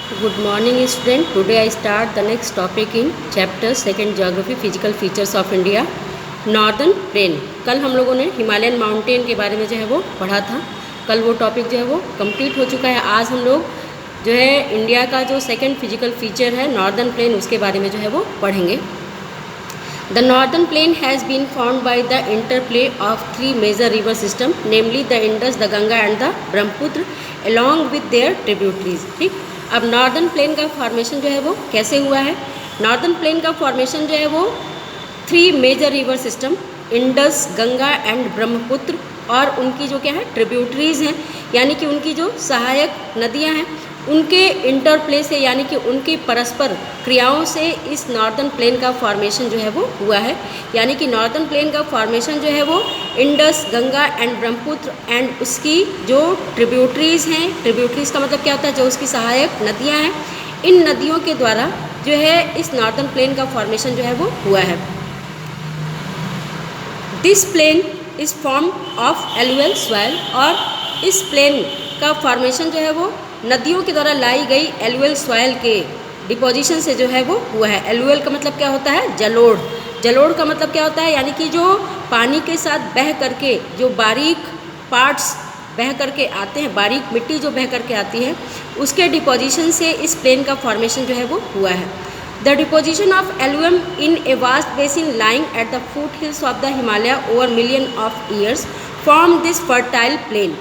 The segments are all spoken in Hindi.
Good morning student. Today I start the next topic in chapter 2nd Geography Physical Features of India. Northern plain. कल हम लोगों ने हिमालयन माउंटेन के बारे में जो है वो पढ़ा था। कल वो टॉपिक जो है वो कंप्लीट हो चुका है। आज हम लोग जो है इंडिया का जो सेकंड फिजिकल फीचर है नॉर्दर्न प्लेन, उसके बारे में जो है वो पढ़ेंगे। The northern plain has been formed by the interplay of three major river systems, namely the Indus, the Ganga and the Brahmaputra, along with their tributaries. ठीक, अब नॉर्दर्न प्लेन का फॉर्मेशन जो है वो कैसे हुआ है? नॉर्दर्न प्लेन का फॉर्मेशन जो है वो three major river system, Indus, Ganga and Brahmaputra, और उनकी जो क्या है ट्रिब्यूटरीज हैं, यानी कि उनकी जो सहायक नदियां हैं, उनके इंटरप्ले से यानी कि उनकी परस्पर क्रियाओं से इस नॉर्दर्न प्लेन का फॉर्मेशन जो है वो हुआ है। यानी कि नॉर्दर्न प्लेन का फॉर्मेशन जो है वो Indus, Ganga and Brahmaputra and उसकी जो ट्रिब्यूटरीज हैं, ट्रिब्यूटरीज का मतलब क्या होता है, जो उसकी सहायक नदियां हैं, इन नदियों के द्वारा जो है इस नॉर्दर्न प्लेन का फॉर्मेशन जो है वो हुआ है। This plain is form of alluvial soil, और इस प्लेन का फॉर्मेशन जो है वो नदियों के द्वारा लाई गई एलुअल सॉइल के डिपोजिशन से जो है वो हुआ है। एलुअल का मतलब क्या होता है? जलोढ़। जलोढ़ का मतलब क्या होता है? यानी कि जो पानी के साथ बह करके जो बारीक पार्ट्स बह करके आते हैं, बारीक मिट्टी जो बह करके आती है, उसके डिपोजिशन से इस प्लेन का फॉर्मेशन जो है वो हुआ है। The deposition of alluvium in a vast basin lying at the foot hills of the Himalaya over million of years form this fertile plain.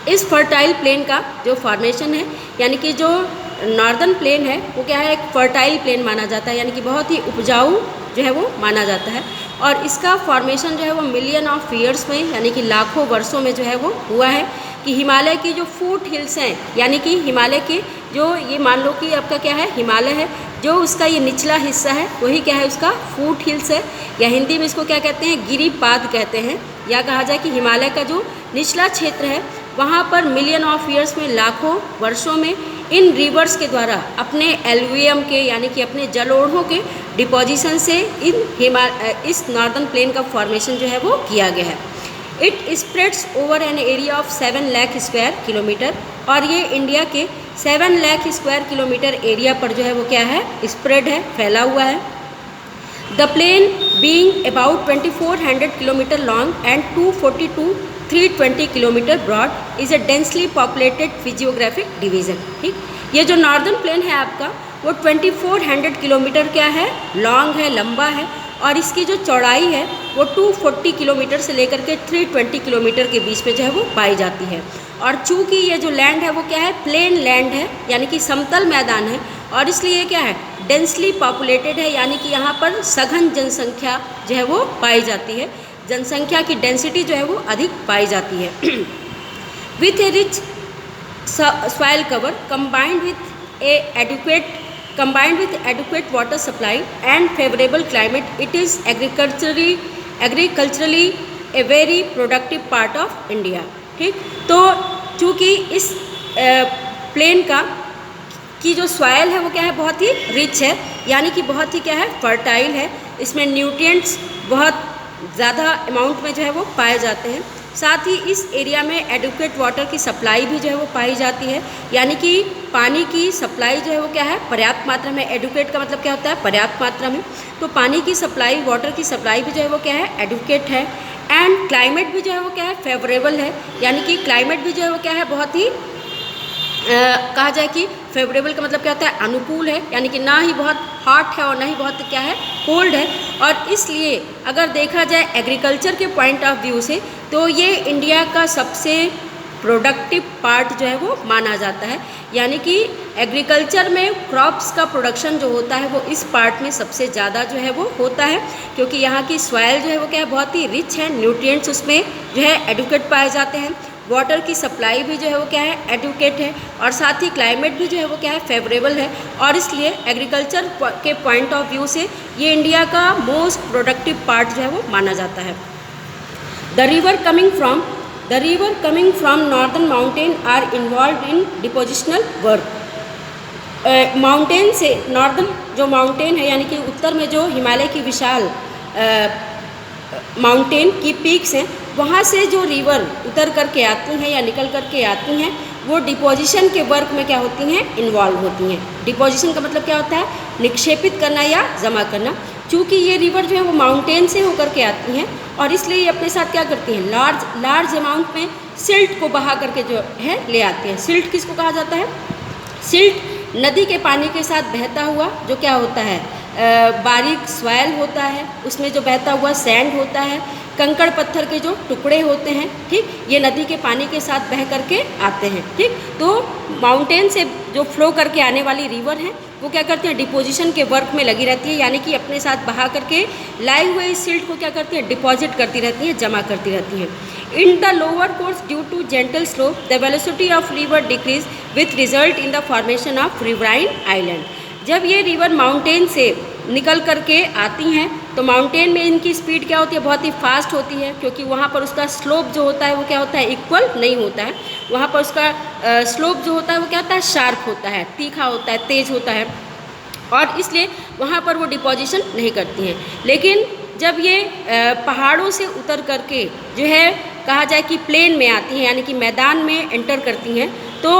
इस फर्टाइल प्लेन का जो फॉर्मेशन है, यानी कि जो नॉर्दर्न प्लेन है वो क्या है, एक फर्टाइल प्लेन माना जाता है, यानी कि बहुत ही उपजाऊ जो है वो माना जाता है। और इसका फॉर्मेशन जो है वो मिलियन ऑफ ईयर्स में, यानी कि लाखों वर्षों में जो है वो हुआ है। कि हिमालय की जो फुट हिल्स हैं, यानी कि हिमालय के जो, ये मान लो कि आपका क्या है, हिमालय है, जो उसका ये निचला हिस्सा है वही क्या है, उसका फुट हिल्स है, या हिंदी में इसको क्या कहते हैं, गिरिपाद कहते हैं। या कहा जाए कि हिमालय का जो निचला क्षेत्र है वहाँ पर मिलियन ऑफ ईयर्स में, लाखों वर्षों में इन रिवर्स के द्वारा अपने एलुवियम के, यानी कि अपने जलोढ़ों के डिपोजिशन से इस नॉर्दर्न प्लेन का फॉर्मेशन जो है वो किया गया है। It spreads over an area of 7 lakh square kilometre, और ये इंडिया के 7 लाख स्क्वायर किलोमीटर एरिया पर जो है वो क्या है, स्प्रेड है, फैला हुआ है। The plain being about 2400 kilometre long and 320 kilometre broad is a densely populated physiographic division. ठीक, ये जो नॉर्दर्न प्लेन है आपका वो 2400 किलोमीटर क्या है, लॉन्ग है, लंबा है, और इसकी जो चौड़ाई है वो 240 किलोमीटर से लेकर के 320 किलोमीटर के बीच में जो है वो पाई जाती है। और चूँकि ये जो लैंड है वो क्या है, प्लेन लैंड है, यानी कि समतल मैदान है, और इसलिए क्या है, डेंसली पॉपुलेटेड है, यानी कि यहाँ पर सघन जनसंख्या जो है वो पाई जाती है, जनसंख्या की डेंसिटी जो है वो अधिक पाई जाती है। With A rich soil cover combined with adequate water supply and favorable climate, it is agriculturally a very productive part of India। ठीक, तो चूँकि इस प्लेन का की जो सॉइल है वो क्या है, बहुत ही रिच है, यानी कि बहुत ही क्या है, फर्टाइल है, इसमें न्यूट्रिएंट्स बहुत ज़्यादा अमाउंट में जो है वो पाए जाते हैं। साथ ही इस एरिया में एडुकेट वाटर की सप्लाई भी जो है वो पाई जाती है, यानी कि पानी की सप्लाई जो है वो क्या है, पर्याप्त मात्रा में। एडुकेट का मतलब क्या होता है, पर्याप्त मात्रा में। तो पानी की सप्लाई, वाटर की सप्लाई भी जो है वो क्या है, एडुकेट है। एंड क्लाइमेट भी जो है वो क्या है, फेवरेबल है, यानी कि क्लाइमेट भी जो है वो क्या है, बहुत ही कहा जाए कि फेवरेबल का मतलब क्या होता है, अनुकूल है, यानी कि ना ही बहुत हॉट है और ना ही बहुत क्या है, कोल्ड है। और इसलिए अगर देखा जाए एग्रीकल्चर के पॉइंट ऑफ व्यू से, तो ये इंडिया का सबसे प्रोडक्टिव पार्ट जो है वो माना जाता है, यानी कि एग्रीकल्चर में क्रॉप्स का प्रोडक्शन जो होता है वो इस पार्ट में सबसे ज़्यादा जो है वो होता है, क्योंकि यहाँ की सॉइल जो है वो क्या है, बहुत ही रिच है, न्यूट्रिएंट्स उसमें जो है एडुकेट पाए जाते हैं, वाटर की सप्लाई भी जो है वो क्या है, एडुकेट है, और साथ ही क्लाइमेट भी जो है वो क्या है, फेवरेबल है। और इसलिए एग्रीकल्चर के पॉइंट ऑफ व्यू से ये इंडिया का मोस्ट प्रोडक्टिव पार्ट जो है वो माना जाता है। The river coming from northern mountain are involve in depositional work. Mountain से, नॉर्दर्न जो माउंटेन है, यानी कि उत्तर में जो हिमालय की विशाल माउंटेन की पीक्स हैं, वहाँ से जो रिवर उतर करके आती हैं या निकल करके आती हैं, वो डिपोजिशन के वर्क में क्या होती हैं, इन्वॉल्व होती हैं। डिपोजिशन का मतलब क्या होता है, निक्षेपित करना या जमा करना। चूँकि ये रिवर जो है वो माउंटेन से होकर के आती हैं और इसलिए ये अपने साथ क्या करती हैं, लार्ज अमाउंट में सिल्ट को बहा करके जो है ले आती हैं। सिल्ट किसको कहा जाता है, सिल्ट नदी के पानी के साथ बहता हुआ जो क्या होता है, बारीक सॉइल होता है, उसमें जो बहता हुआ सैंड होता है, कंकड़ पत्थर के जो टुकड़े होते हैं, ठीक, ये नदी के पानी के साथ बह करके आते हैं। ठीक, तो माउंटेन से जो फ्लो करके आने वाली रिवर है वो क्या करती हैं, डिपोजिशन के वर्क में लगी रहती है, यानी कि अपने साथ बहा करके लाए हुए इस सिल्ट को क्या करती है, डिपॉजिट करती रहती है, जमा करती रहती हैं। In the lower course due to gentle slope the velocity of river decrease with result in the formation of riverine island. जब ये रिवर माउंटेन से निकल करके आती हैं तो माउंटेन में इनकी स्पीड क्या होती है, बहुत ही फास्ट होती है, क्योंकि वहाँ पर उसका स्लोप जो होता है वो क्या होता है, इक्वल नहीं होता है। वहाँ पर उसका स्लोप जो होता है वो क्या होता है, शार्प होता है, तीखा होता है, तेज होता है, और इसलिए वहाँ पर वो डिपोजिशन नहीं करती हैं। लेकिन जब ये पहाड़ों से उतर करके जो है कहा जाए कि प्लेन में आती हैं, यानी कि मैदान में एंटर करती हैं, तो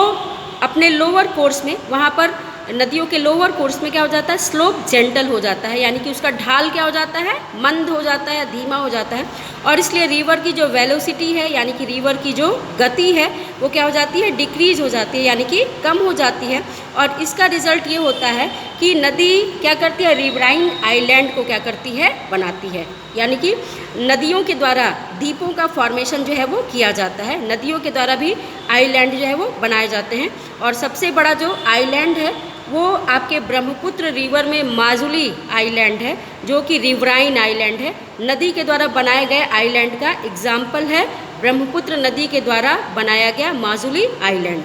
अपने लोअर कोर्स में वहाँ पर नदियों के लोअर कोर्स में क्या हो जाता है, स्लोप जेंटल हो जाता है, यानी कि उसका ढाल क्या हो जाता है, मंद हो जाता है, धीमा हो जाता है, और इसलिए रिवर की जो वेलोसिटी है, यानी कि रिवर की जो गति है वो क्या हो जाती है, डिक्रीज हो जाती है, यानी कि कम हो जाती है। और इसका रिजल्ट ये होता है कि नदी क्या करती है, रिवराइन आइलैंड को क्या करती है, बनाती है, यानी कि नदियों के द्वारा द्वीपों का फॉर्मेशन जो है वो किया जाता है। नदियों के द्वारा भी आइलैंड जो है वो बनाए जाते हैं, और सबसे बड़ा जो आइलैंड है वो आपके ब्रह्मपुत्र रिवर में माजुली आइलैंड है, जो कि रिवराइन आइलैंड है। नदी के द्वारा बनाए गए आइलैंड का एग्जाम्पल है ब्रह्मपुत्र नदी के द्वारा बनाया गया Majuli island.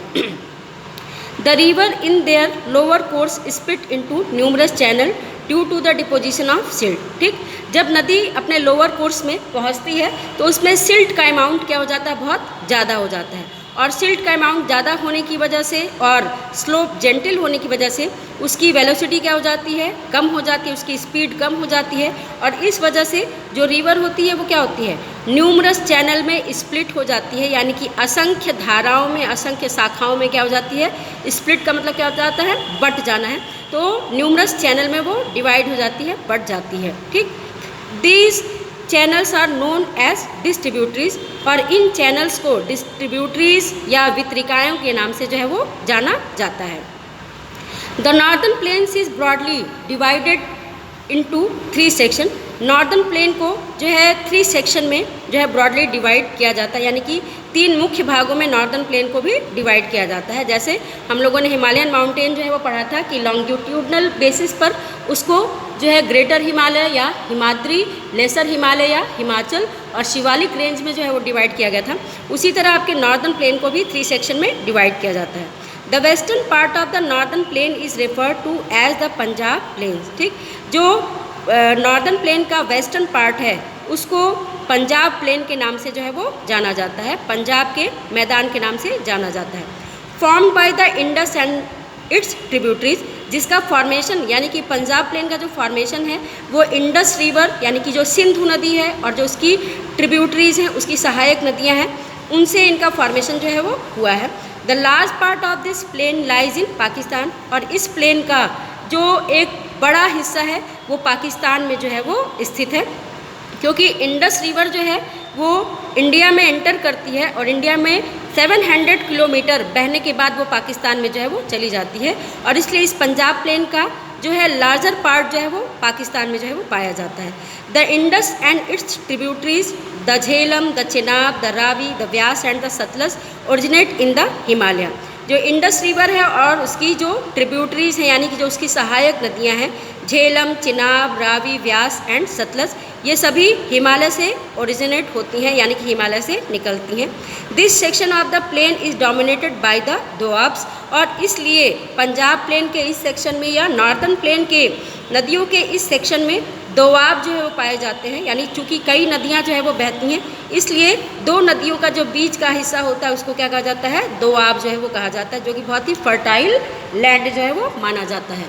The river in their lower course split into numerous channel due to the deposition of silt. ठीक, जब नदी अपने लोअर कोर्स में पहुंचती है तो उसमें सिल्ट का अमाउंट क्या हो जाता है, बहुत ज़्यादा हो जाता है, और सिल्ट का अमाउंट ज़्यादा होने की वजह से और स्लोप जेंटल होने की वजह से उसकी वेलोसिटी क्या हो जाती है, कम हो जाती है, उसकी स्पीड कम हो जाती है, और इस वजह से जो रिवर होती है वो क्या होती है, न्यूमरस चैनल में स्प्लिट हो जाती है, यानी कि असंख्य धाराओं में, असंख्य शाखाओं में क्या हो जाती है, स्प्लिट का मतलब क्या हो जाता है, बट जाना है, तो न्यूमरस चैनल में वो डिवाइड हो जाती है, बट जाती है। ठीक, these channels are known as distributaries, और इन चैनल्स को डिस्ट्रीब्यूटरीज या वितरिकाओं के नाम से जो है वो जाना जाता है। The northern plains is broadly divided into 3 section. Northern plain को जो है 3 सेक्शन में जो है ब्रॉडली डिवाइड किया जाता है, यानी कि 3 मुख्य भागों में नॉर्दर्न प्लेन को भी डिवाइड किया जाता है। जैसे हम लोगों ने हिमालयन माउंटेन जो है वो पढ़ा था कि लॉन्गिट्यूडनल बेसिस पर उसको जो है ग्रेटर हिमालय या हिमाद्री, लेसर हिमालय या हिमाचल, और शिवालिक रेंज में जो है वो डिवाइड किया गया था। उसी तरह आपके नॉर्दर्न प्लेन को भी 3 सेक्शन में डिवाइड किया जाता है। The western part of the northern plain is referred to as the Punjab plains. ठीक, जो नॉर्दर्न प्लेन का वेस्टर्न पार्ट है उसको पंजाब प्लेन के नाम से जो है वो जाना जाता है, पंजाब के मैदान के नाम से जाना जाता है। Formed by the Indus and it's tributaries, जिसका फॉर्मेशन यानी कि पंजाब प्लेन का जो फॉर्मेशन है वो इंडस रिवर यानी कि जो सिंधु नदी है और जो उसकी ट्रिब्यूटरीज हैं, उसकी सहायक नदियां हैं, उनसे इनका फॉर्मेशन जो है वो हुआ है। The large part of this plain lies in Pakistan, और इस प्लेन का जो एक बड़ा हिस्सा है वो पाकिस्तान में जो है वो स्थित है, क्योंकि इंडस रिवर जो है वो इंडिया में एंटर करती है और इंडिया में 700 किलोमीटर बहने के बाद वो पाकिस्तान में जो है वो चली जाती है, और इसलिए इस पंजाब प्लेन का जो है लार्जर पार्ट जो है वो पाकिस्तान में जो है वो पाया जाता है। The Indus and it's tributaries the Jhelum, the Chenab, the Ravi, the Vyas and the Sutlej originate in the Himalaya. जो इंडस रिवर है और उसकी जो ट्रिब्यूटरीज हैं यानी कि जो उसकी सहायक नदियां हैं, झेलम, चिनाब, रावी, व्यास एंड सतलज, ये सभी हिमालय से ओरिजिनेट होती हैं, यानी कि हिमालय से निकलती हैं। This section of the plain is dominated by the doabs, और इसलिए पंजाब प्लेन के इस सेक्शन में या नॉर्दर्न प्लेन के नदियों के इस सेक्शन में दोआब जो है वो पाए जाते हैं, यानी चूँकि कई नदियाँ जो है वो बहती हैं, इसलिए 2 नदियों का जो बीच का हिस्सा होता है उसको क्या कहा जाता है, दोआब जो है वो कहा जाता है, जो कि बहुत ही फर्टाइल लैंड जो है वो माना जाता है।